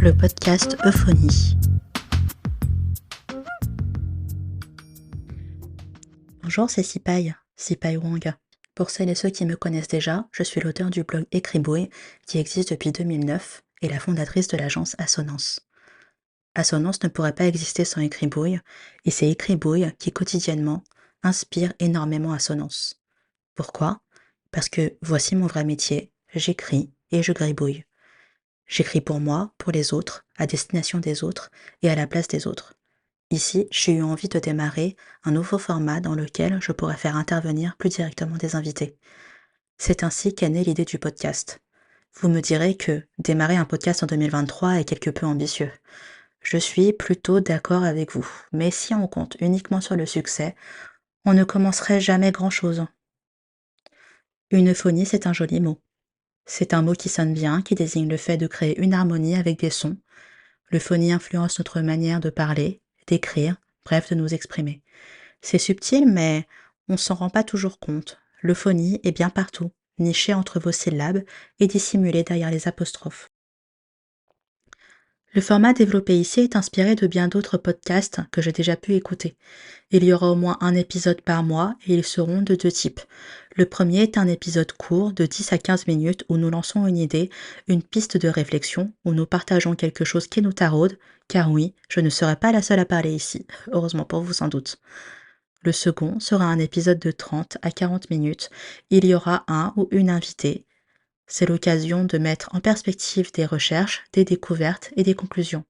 le podcast Euphonie. Bonjour, c'est Sipai Wang. Pour celles et ceux qui me connaissent déjà, je suis l'auteur du blog Écribouille, qui existe depuis 2009, et la fondatrice de l'agence Assonance. Assonance ne pourrait pas exister sans Écribouille, et c'est Écribouille qui quotidiennement inspire énormément Assonance. Pourquoi ? Parce que voici mon vrai métier, j'écris et je gribouille. J'écris pour moi, pour les autres, à destination des autres et à la place des autres. Ici, j'ai eu envie de démarrer un nouveau format dans lequel je pourrais faire intervenir plus directement des invités. C'est ainsi qu'est née l'idée du podcast. Vous me direz que démarrer un podcast en 2023 est quelque peu ambitieux. Je suis plutôt d'accord avec vous, mais si on compte uniquement sur le succès, on ne commencerait jamais grand-chose. Une euphonie, c'est un joli mot. C'est un mot qui sonne bien, qui désigne le fait de créer une harmonie avec des sons. L'euphonie influence notre manière de parler, d'écrire, bref, de nous exprimer. C'est subtil, mais on s'en rend pas toujours compte. L'euphonie est bien partout, nichée entre vos syllabes et dissimulée derrière les apostrophes. Le format développé ici est inspiré de bien d'autres podcasts que j'ai déjà pu écouter. Il y aura au moins un épisode par mois et ils seront de deux types. Le premier est un épisode court de 10 à 15 minutes où nous lançons une idée, une piste de réflexion, où nous partageons quelque chose qui nous taraude, car oui, je ne serai pas la seule à parler ici, heureusement pour vous sans doute. Le second sera un épisode de 30 à 40 minutes, il y aura un ou une invitée. C'est l'occasion de mettre en perspective des recherches, des découvertes et des conclusions.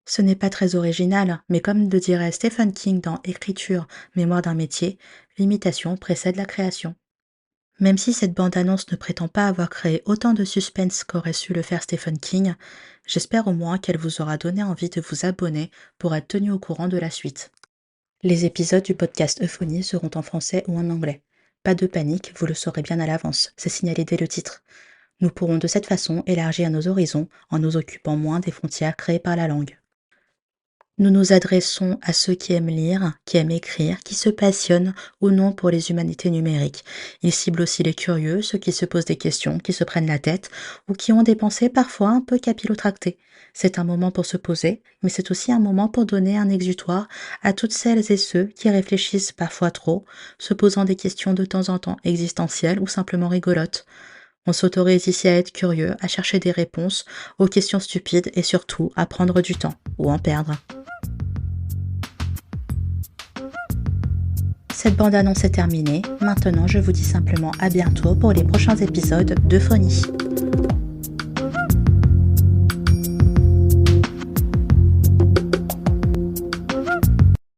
Ce n'est pas très original, mais comme le dirait Stephen King dans Écriture, mémoire d'un métier, l'imitation précède la création. Même si cette bande-annonce ne prétend pas avoir créé autant de suspense qu'aurait su le faire Stephen King, j'espère au moins qu'elle vous aura donné envie de vous abonner pour être tenu au courant de la suite. Les épisodes du podcast Euphonie seront en français ou en anglais. Pas de panique, vous le saurez bien à l'avance, c'est signalé dès le titre. Nous pourrons de cette façon élargir nos horizons en nous occupant moins des frontières créées par la langue. Nous nous adressons à ceux qui aiment lire, qui aiment écrire, qui se passionnent ou non pour les humanités numériques. Ils ciblent aussi les curieux, ceux qui se posent des questions, qui se prennent la tête ou qui ont des pensées parfois un peu capillotractées. C'est un moment pour se poser, mais c'est aussi un moment pour donner un exutoire à toutes celles et ceux qui réfléchissent parfois trop, se posant des questions de temps en temps existentielles ou simplement rigolotes. On s'autorise ici à être curieux, à chercher des réponses aux questions stupides et surtout à prendre du temps, ou en perdre. Cette bande-annonce est terminée, maintenant je vous dis simplement à bientôt pour les prochains épisodes d'Euphonie.